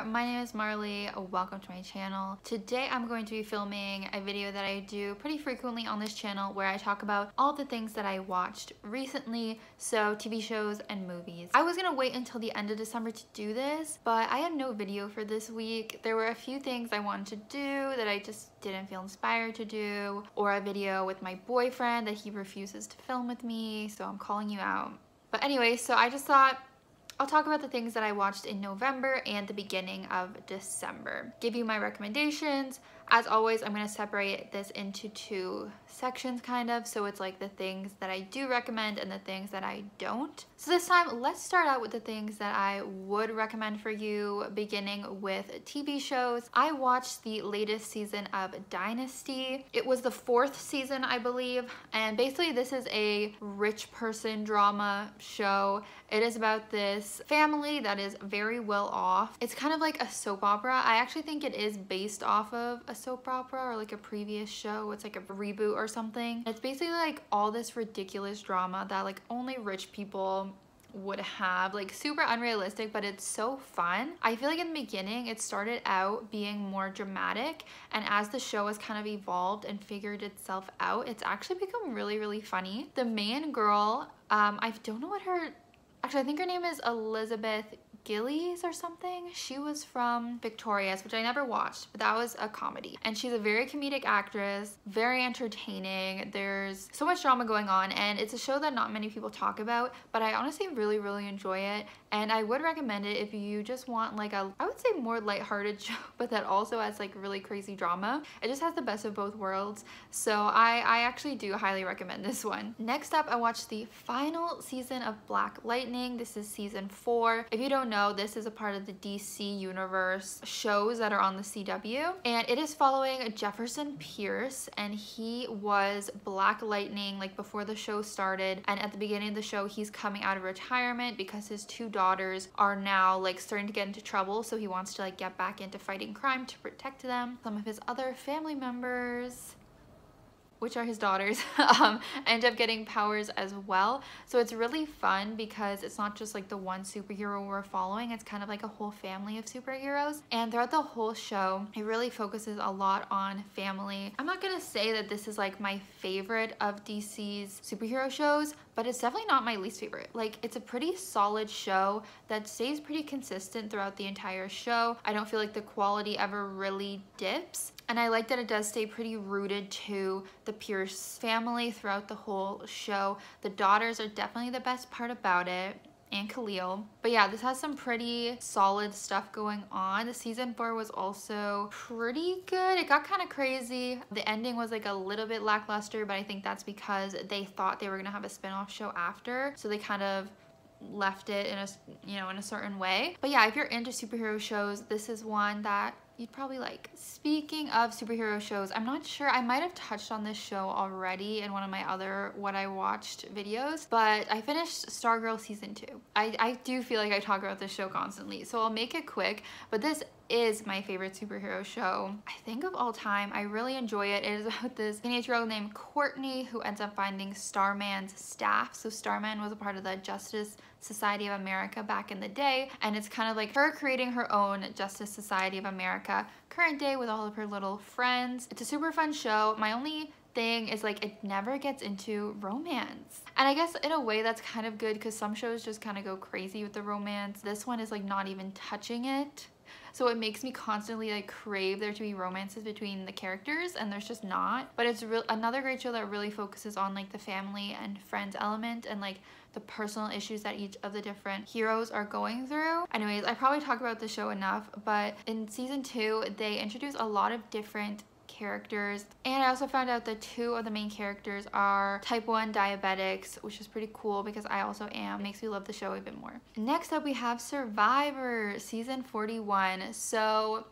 my name is Marley. Welcome to my channel. Today I'm going to be filming a video that I do pretty frequently on this channel where I talk about all the things that I watched recently, so TV shows and movies. I was gonna wait until the end of December to do this, but I had no video for this week. There were a few things I wanted to do that I just didn't feel inspired to do, or a video with my boyfriend that he refuses to film with me, so I'm calling you out. But anyway, so I just thought I'll talk about the things that I watched in November and the beginning of December. Give you my recommendations. As always, I'm going to separate this into two sections kind of. So it's like the things that I do recommend and the things that I don't. So this time, let's start out with the things that I would recommend for you, beginning with TV shows. I watched the latest season of Dynasty. It was the 4th season, I believe. And basically this is a rich person drama show. It is about this family that is very well off. It's kind of like a soap opera. I actually think it is based off of a soap opera or like a previous show. It's like a reboot or something. It's basically like all this ridiculous drama that like only rich people would have, like super unrealistic, but it's so fun. I feel like in the beginning it started out being more dramatic, and as the show has kind of evolved and figured itself out, it's actually become really funny. The main girl, I don't know what her, actually I think her name is Elizabeth Gillies or something. She was from Victorious, which I never watched, but that was a comedy. And she's a very comedic actress, very entertaining. There's so much drama going on, and it's a show that not many people talk about, but I honestly really enjoy it. And I would recommend it if you just want like a, I would say more lighthearted show, but that also has like really crazy drama. It just has the best of both worlds. So I actually do highly recommend this one. Next up, I watched the final season of Black Lightning. This is season 4. If you don't know, this is a part of the DC universe shows that are on the CW, and it is following Jefferson Pierce, and he was Black Lightning like before the show started, and at the beginning of the show he's coming out of retirement because his 2 daughters are now like starting to get into trouble, so he wants to like get back into fighting crime to protect them. Some of his other family members, which are his daughters, end up getting powers as well. So it's really fun because it's not just like the one superhero we're following, it's kind of like a whole family of superheroes. And throughout the whole show, it really focuses a lot on family. I'm not gonna say that this is like my favorite of DC's superhero shows, but it's definitely not my least favorite. Like, it's a pretty solid show that stays pretty consistent throughout the entire show. I don't feel like the quality ever really dips. And I like that it does stay pretty rooted to the Pierce family throughout the whole show. The daughters are definitely the best part about it, and Khalil. But yeah, this has some pretty solid stuff going on. The season 4 was also pretty good. It got kind of crazy. The ending was like a little bit lackluster, but I think that's because they thought they were gonna have a spin-off show after, so they kind of left it in a, you know, in a certain way. But yeah, if you're into superhero shows, this is one that you'd probably like. Speaking of superhero shows, I'm not sure, I might have touched on this show already in one of my other what I watched videos, but I finished Stargirl season 2. I do feel like I talk about this show constantly, so I'll make it quick, but this is my favorite superhero show, I think, of all time. I really enjoy it. It is about this teenage girl named Courtney who ends up finding Starman's staff. So Starman was a part of the Justice Society of America back in the day, and it's kind of like her creating her own Justice Society of America current day with all of her little friends. It's a super fun show. My only thing is like it never gets into romance, and I guess in a way that's kind of good because some shows just kind of go crazy with the romance. This one is like not even touching it. So it makes me constantly like crave there to be romances between the characters, and there's just not. But it's another great show that really focuses on like the family and friends element and like the personal issues that each of the different heroes are going through. Anyways, I probably talk about the show enough, but in season 2 they introduce a lot of different characters, and I also found out that 2 of the main characters are type 1 diabetics, which is pretty cool because I also am. It makes me love the show even more. Next up, we have Survivor season 41. So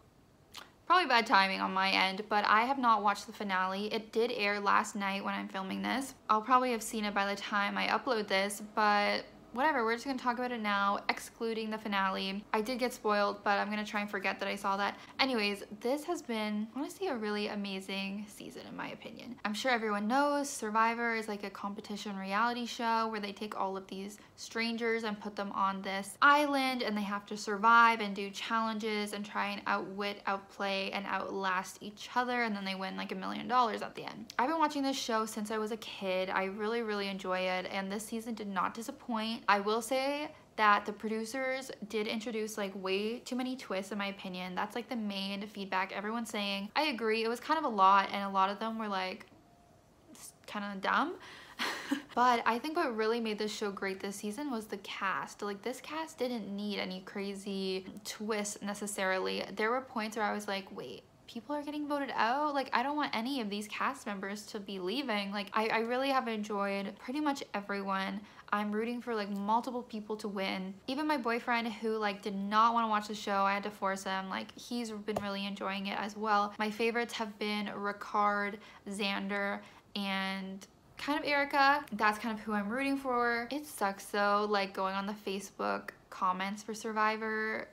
probably bad timing on my end, but I have not watched the finale. It did air last night when I'm filming this. I'll probably have seen it by the time I upload this, but whatever, we're just gonna talk about it now, excluding the finale. I did get spoiled, but I'm gonna try and forget that I saw that. Anyways, this has been honestly a really amazing season in my opinion. I'm sure everyone knows Survivor is like a competition reality show where they take all of these strangers and put them on this island and they have to survive and do challenges and try and outwit, outplay, and outlast each other, and then they win like $1 million at the end. I've been watching this show since I was a kid. I really enjoy it, and this season did not disappoint. I will say that the producers did introduce like way too many twists in my opinion. That's like the main feedback everyone's saying. I agree, it was kind of a lot, and a lot of them were like kind of dumb. But I think what really made this show great this season was the cast. Like, this cast didn't need any crazy twists necessarily. There were points where I was like, wait, people are getting voted out? Like, I don't want any of these cast members to be leaving. Like, I really have enjoyed pretty much everyone. I'm rooting for like multiple people to win. Even my boyfriend, who like did not want to watch the show, I had to force him. Like, he's been really enjoying it as well. My favorites have been Ricard, Xander, and kind of Erica. That's kind of who I'm rooting for. It sucks though, like going on the Facebook comments for Survivor.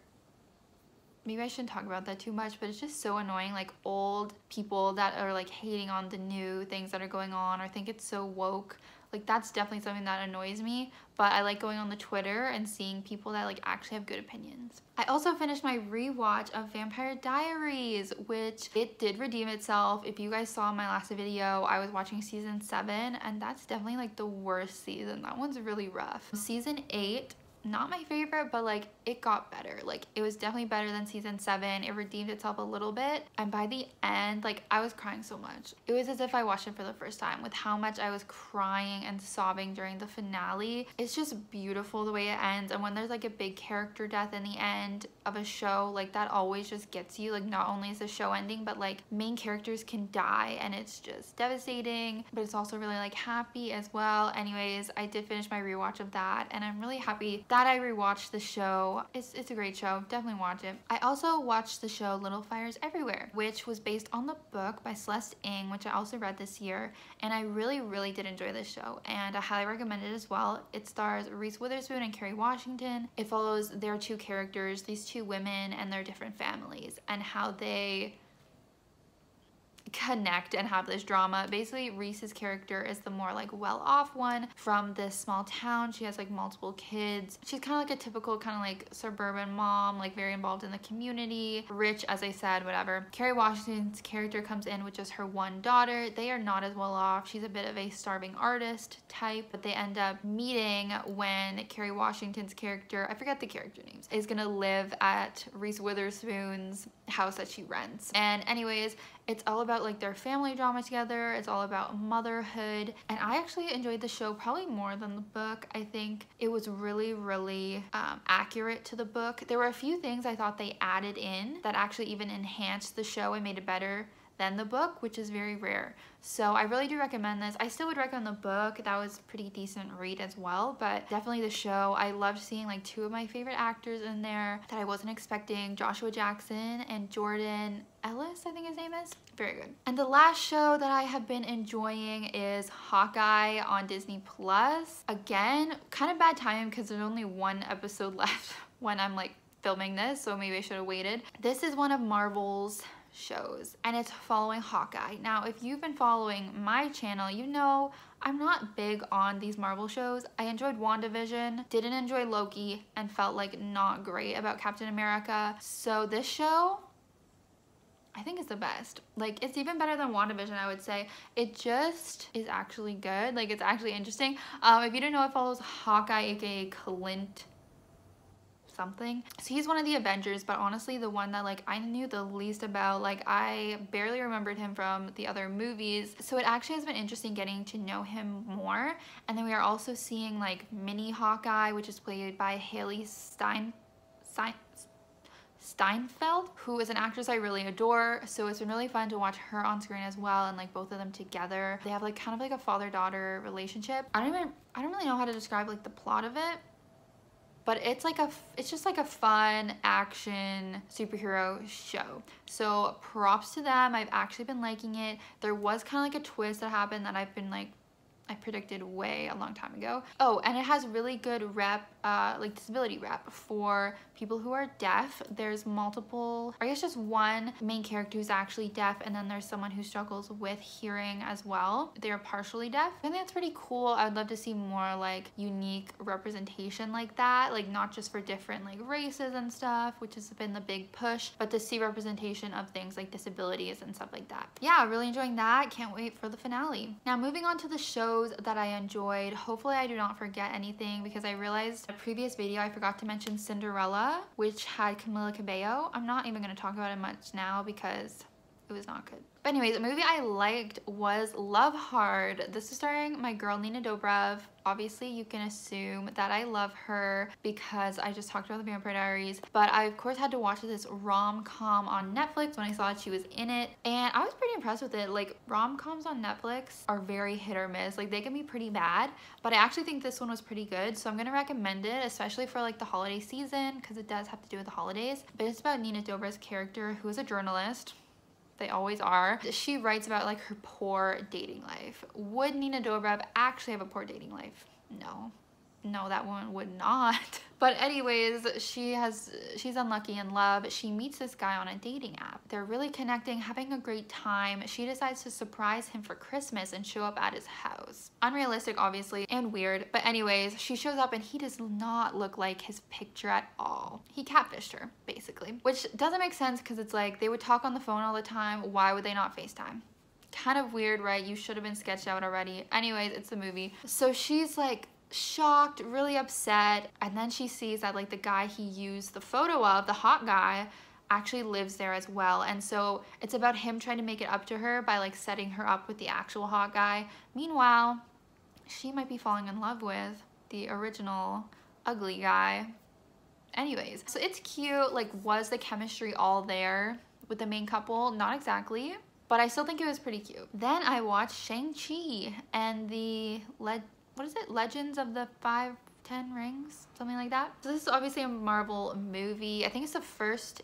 Maybe I shouldn't talk about that too much, but it's just so annoying. Like, old people that are like hating on the new things that are going on or think it's so woke. Like, that's definitely something that annoys me, but I like going on the Twitter and seeing people that like actually have good opinions. I also finished my rewatch of Vampire Diaries, which it did redeem itself. If you guys saw my last video, I was watching season 7, and that's definitely like the worst season. That one's really rough. Season 8, not my favorite, but like it got better. Like, it was definitely better than season 7. It redeemed itself a little bit, and by the end, like, I was crying so much. It was as if I watched it for the first time with how much I was crying and sobbing during the finale. It's just beautiful the way it ends, and when there's like a big character death in the end of a show, like, that always just gets you. Like, not only is the show ending, but like main characters can die, and it's just devastating, but it's also really like happy as well. Anyways, I did finish my rewatch of that, and I'm really happy that I rewatched the show. It's a great show. Definitely watch it. I also watched the show Little Fires Everywhere, which was based on the book by Celeste Ng, which I also read this year, and I really did enjoy this show, and I highly recommend it as well. It stars Reese Witherspoon and Kerry Washington. It follows their two characters, these two women, and their different families, and how they connect and have this drama. Basically, Reese's character is the more like well-off one from this small town. She has like multiple kids. She's kind of like a typical kind of like suburban mom, like very involved in the community, rich, as I said, whatever. Kerry Washington's character comes in with just her one daughter. They are not as well off. She's a bit of a starving artist type, but they end up meeting when Kerry Washington's character, I forget the character names, is gonna live at Reese Witherspoon's house that she rents. And anyways, it's all about like their family drama together. It's all about motherhood, and I actually enjoyed the show probably more than the book. I think it was really accurate to the book. There were a few things I thought they added in that actually even enhanced the show and made it better than the book, which is very rare. So I really do recommend this. I still would recommend the book. That was a pretty decent read as well, but definitely the show. I loved seeing like two of my favorite actors in there that I wasn't expecting, Joshua Jackson and Jordan Ellis, I think his name is. Very good. And the last show that I have been enjoying is Hawkeye on Disney Plus. Again, kind of bad timing because there's only one episode left when I'm like filming this, so maybe I should have waited. This is one of Marvel's shows, and it's following Hawkeye. Now, if you've been following my channel, you know I'm not big on these Marvel shows. I enjoyed WandaVision, didn't enjoy Loki, and felt like not great about Captain America. So this show, I think it's the best. Like, it's even better than WandaVision, I would say. It just is actually good. Like, it's actually interesting. If you didn't know, it follows Hawkeye, aka Clint something. So he's one of the Avengers, but honestly the one that like I knew the least about. Like, I barely remembered him from the other movies. So it actually has been interesting getting to know him more. And then we are also seeing like mini Hawkeye, which is played by Haley Steinfeld, who is an actress I really adore. So it's been really fun to watch her on screen as well, and like both of them together. They have like kind of like a father-daughter relationship. I don't really know how to describe like the plot of it, but it's just like a fun action superhero show. So props to them. I've actually been liking it. There was kind of like a twist that happened that I've been like, I predicted way a long time ago. Oh, and it has really good rep, like disability rep for people who are deaf. There's multiple, or I guess just one main character who's actually deaf, and then there's someone who struggles with hearing as well. They're partially deaf. I think that's pretty cool. I would love to see more like unique representation like that, like not just for different like races and stuff, which has been the big push, but to see representation of things like disabilities and stuff like that. Yeah, really enjoying that. Can't wait for the finale. Now moving on to the shows that I enjoyed. Hopefully I do not forget anything, because I realized in a previous video I forgot to mention Cinderella, which had Camila Cabello. I'm not even going to talk about it much now because it was not good. But anyways, a movie I liked was Love Hard. This is starring my girl Nina Dobrev. Obviously, you can assume that I love her because I just talked about the Vampire Diaries, but I of course had to watch this rom-com on Netflix when I saw that she was in it, and I was pretty impressed with it. Like, rom-coms on Netflix are very hit or miss. Like, they can be pretty bad, but I actually think this one was pretty good, so I'm gonna recommend it, especially for like the holiday season, because it does have to do with the holidays. But it's about Nina Dobrev's character, who is a journalist. They always are. She writes about like her poor dating life. Would Nina Dobrev actually have a poor dating life? No. No, that woman would not. But anyways, she's unlucky in love. She meets this guy on a dating app. They're really connecting, having a great time. She decides to surprise him for Christmas and show up at his house. Unrealistic, obviously, and weird. But anyways, she shows up and he does not look like his picture at all. He catfished her, basically. Which doesn't make sense, because it's like they would talk on the phone all the time. Why would they not FaceTime? Kind of weird, right? You should have been sketched out already. Anyways, it's the movie. So she's like shocked, really upset, and then she sees that like the guy he used the photo of, the hot guy, actually lives there as well. And so it's about him trying to make it up to her by like setting her up with the actual hot guy. Meanwhile, she might be falling in love with the original ugly guy. Anyways, so it's cute. Like, was the chemistry all there with the main couple? Not exactly, but I still think it was pretty cute. Then I watched Shang Chi and the what is it? Legends of the 5-10 Rings? Something like that. So this is obviously a Marvel movie. I think it's the first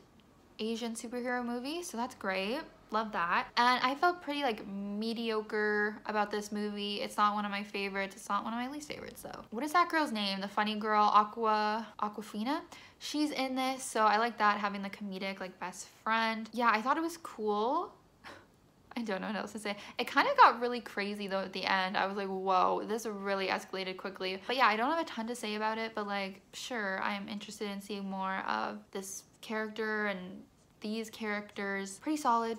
Asian superhero movie, so that's great. Love that. And I felt pretty like mediocre about this movie. It's not one of my favorites. It's not one of my least favorites though. What is that girl's name? The funny girl, Aquafina? She's in this, so I like that, having the comedic like best friend. Yeah, I thought it was cool. I don't know what else to say. It kind of got really crazy though at the end. I was like, whoa, this really escalated quickly. But yeah, I don't have a ton to say about it, but like, sure, I'm interested in seeing more of this character and these characters. Pretty solid.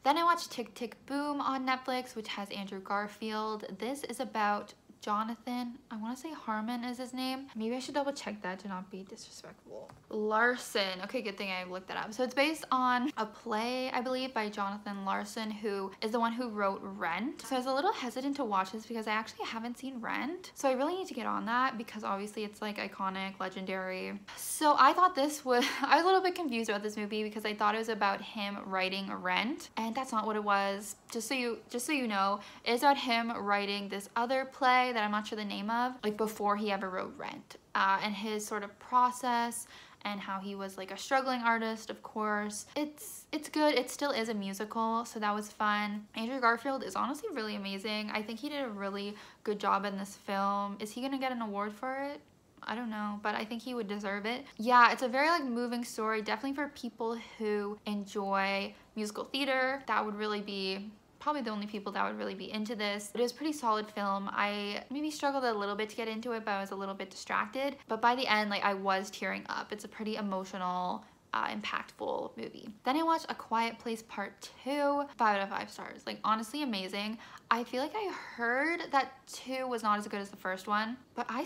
Then I watched Tick Tick Boom on Netflix, which has Andrew Garfield. This is about Jonathan, I want to say Harmon is his name. Maybe I should double check that to not be disrespectful. Larson. Okay, good thing I looked that up. So it's based on a play, I believe, by Jonathan Larson, who is the one who wrote Rent. So I was a little hesitant to watch this because I actually haven't seen Rent. So I really need to get on that, because obviously it's like iconic, legendary. So I thought this was, I was a little bit confused about this movie because I thought it was about him writing Rent, and that's not what it was. Just so you know, it's about him writing this other play that I'm not sure the name of, like before he ever wrote Rent, and his sort of process and how he was like a struggling artist, of course. It's good. It still is a musical, so that was fun. Andrew Garfield is honestly really amazing. I think he did a really good job in this film. Is he gonna get an award for it? I don't know, but I think he would deserve it. Yeah, it's a very like moving story, definitely for people who enjoy musical theater. That would really be probably the only people that would really be into this. It was a pretty solid film. I maybe struggled a little bit to get into it, but I was a little bit distracted. But by the end, like, I was tearing up. It's a pretty emotional, impactful movie. Then I watched A Quiet Place Part 2, 5 out of 5 stars. Like, honestly amazing. I feel like I heard that 2 was not as good as the first one, but I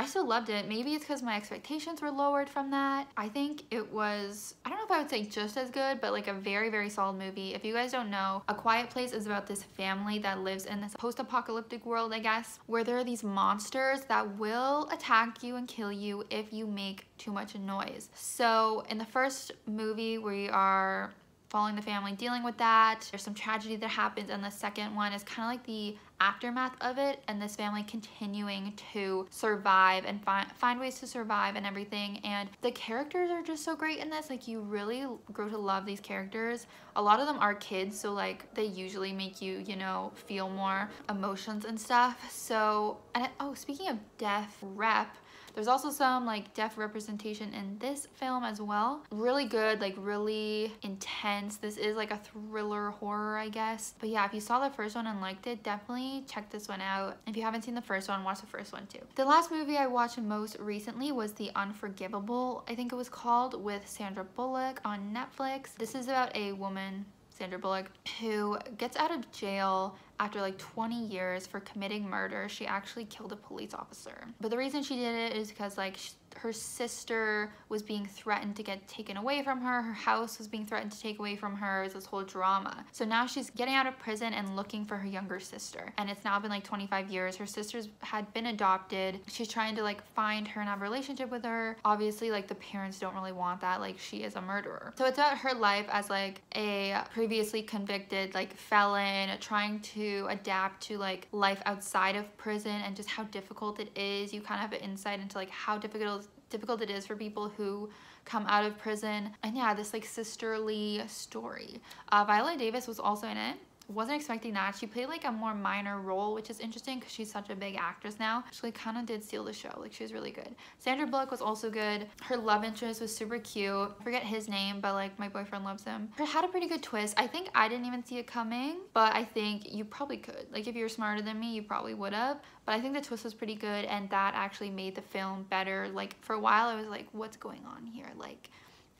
still loved it. Maybe it's because my expectations were lowered from that. I think it was, I don't know if I would say just as good, but like a very, very solid movie. If you guys don't know, A Quiet Place is about this family that lives in this post-apocalyptic world, I guess, where there are these monsters that will attack you and kill you if you make too much noise. So in the first movie, we are following the family dealing with that. There's some tragedy that happens, and the second one is kind of like the aftermath of it, and this family continuing to survive and find ways to survive and everything. And the characters are just so great in this. Like, you really grow to love these characters. A lot of them are kids, so like they usually make you, you know, feel more emotions and stuff. So, and oh, speaking of deaf rep, there's also some like deaf representation in this film as well. Really good, like really intense. This is like a thriller horror, I guess. But yeah, if you saw the first one and liked it, definitely check this one out. If you haven't seen the first one, watch the first one too. The last movie I watched most recently was The Unforgivable, I think it was called, with Sandra Bullock on Netflix. This is about a woman, Sandra Bullock, who gets out of jail after like 20 years for committing murder. She actually killed a police officer. But the reason she did it is because like her sister was being threatened to get taken away from her. Her house was being threatened to take away from her. It was this whole drama. So now she's getting out of prison and looking for her younger sister. And it's now been like 25 years. Her sisters had been adopted. She's trying to like find her and have a relationship with her. Obviously, like the parents don't really want that. Like, she is a murderer. So it's about her life as like a previously convicted like felon trying to adapt to like life outside of prison, and just how difficult it is. You kind of have an insight into like how difficult it is for people who come out of prison. And yeah, this like sisterly story. Viola Davis was also in it. Wasn't expecting that. She played like a more minor role, which is interesting because she's such a big actress now. She like kind of did steal the show. Like, she was really good. Sandra Bullock was also good. Her love interest was super cute. I forget his name, but like my boyfriend loves him. It had a pretty good twist. I think I didn't even see it coming, but I think you probably could. Like, if you were smarter than me, you probably would have. But I think the twist was pretty good, and that actually made the film better. Like, for a while I was like, what's going on here? Like,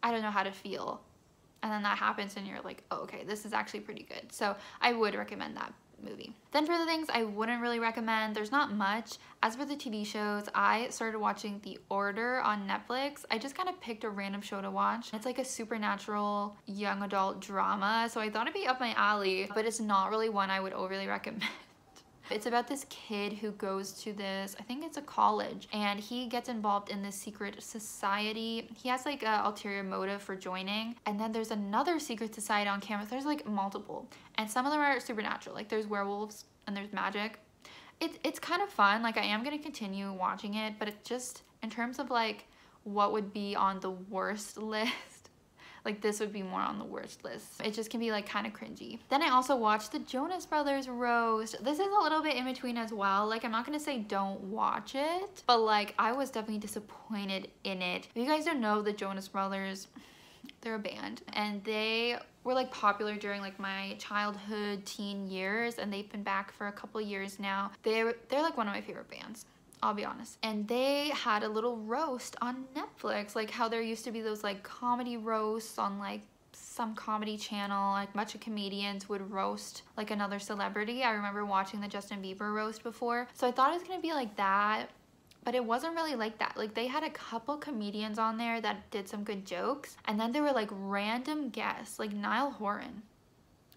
I don't know how to feel. And then that happens and you're like, oh, okay, this is actually pretty good. So I would recommend that movie. Then for the things I wouldn't really recommend, there's not much. As for the TV shows, I started watching The Order on Netflix. I just kind of picked a random show to watch. It's like a supernatural young adult drama, so I thought it'd be up my alley, but it's not really one I would overly recommend. It's about this kid who goes to this, I think it's a college, and he gets involved in this secret society. He has like an ulterior motive for joining, and then there's another secret society on campus. There's like multiple, and some of them are supernatural. Like, there's werewolves and there's magic. It's kind of fun. Like, I am gonna continue watching it, but it just, in terms of like what would be on the worst list, like, this would be more on the worst list. It just can be like kind of cringy. Then I also watched the Jonas Brothers roast. This is a little bit in between as well. Like, I'm not gonna say don't watch it, but like, I was definitely disappointed in it. If you guys don't know, the Jonas Brothers, they're a band, and they were like popular during like my childhood, teen years, and they've been back for a couple years now. They're like one of my favorite bands, I'll be honest. And they had a little roast on Netflix, like how there used to be those like comedy roasts on like some comedy channel. Like, a bunch of comedians would roast like another celebrity. I remember watching the Justin Bieber roast before, so I thought it was gonna be like that, but it wasn't really like that. Like, they had a couple comedians on there that did some good jokes, and then there were like random guests like Niall Horan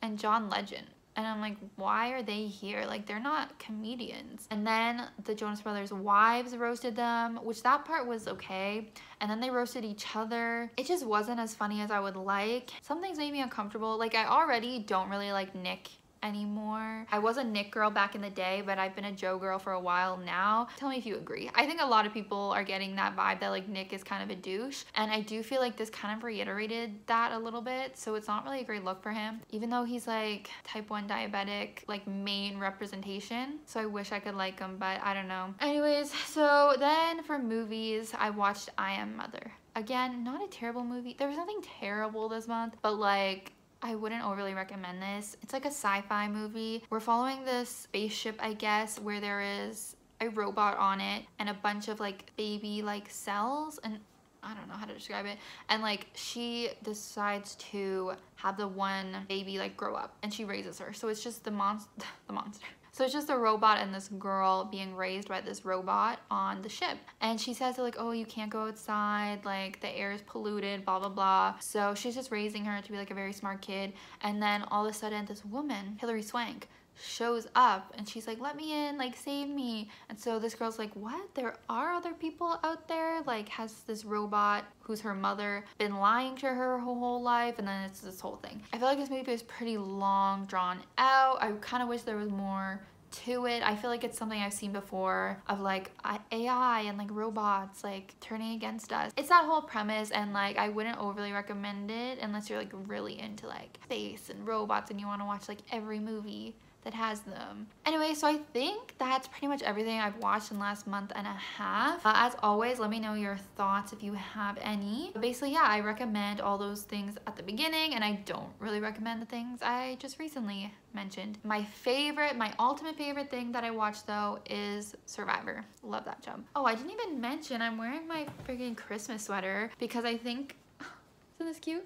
and John Legend. And I'm like, why are they here? Like, they're not comedians. And then the Jonas Brothers' wives roasted them, which that part was okay. And then they roasted each other. It just wasn't as funny as I would like. Some things made me uncomfortable. Like, I already don't really like Nick anymore. I was a Nick girl back in the day, but I've been a Joe girl for a while now. Tell me if you agree. I think a lot of people are getting that vibe that like Nick is kind of a douche, and I do feel like this kind of reiterated that a little bit, so it's not really a great look for him, even though he's like type 1 diabetic, like main representation. So I wish I could like him, but I don't know. Anyways, so then for movies, I watched I Am Mother. Again, not a terrible movie. There was nothing terrible this month, but like, I wouldn't overly recommend this. It's like a sci-fi movie. We're following this spaceship, I guess, where there is a robot on it and a bunch of like baby like cells, and I don't know how to describe it. And like, she decides to have the one baby like grow up, and she raises her. So it's just the monster. So it's just a robot and this girl being raised by this robot on the ship. And she says like, oh, you can't go outside, like the air is polluted, blah, blah, blah. So she's just raising her to be like a very smart kid. And then all of a sudden this woman, Hilary Swank, shows up and she's like, let me in, like save me. And so this girl's like, what? There are other people out there? Like, has this robot who's her mother been lying to her whole life? And then it's this whole thing. I feel like this movie is pretty long, drawn out. I kind of wish there was more to it. I feel like it's something I've seen before of like AI and like robots like turning against us. It's that whole premise, and like I wouldn't overly recommend it unless you're like really into like space and robots and you want to watch like every movie that has them. Anyway, so I think that's pretty much everything I've watched in the last month and a half. As always, let me know your thoughts if you have any. But basically, yeah, I recommend all those things at the beginning, and I don't really recommend the things I just recently mentioned. My favorite, my ultimate favorite thing that I watched though is Survivor. Love that show. Oh, I didn't even mention I'm wearing my freaking Christmas sweater because I think, isn't this cute?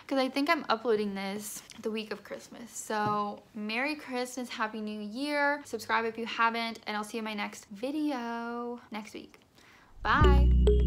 Because I think I'm uploading this the week of Christmas. So Merry Christmas, Happy New Year. Subscribe if you haven't, and I'll see you in my next video next week. Bye.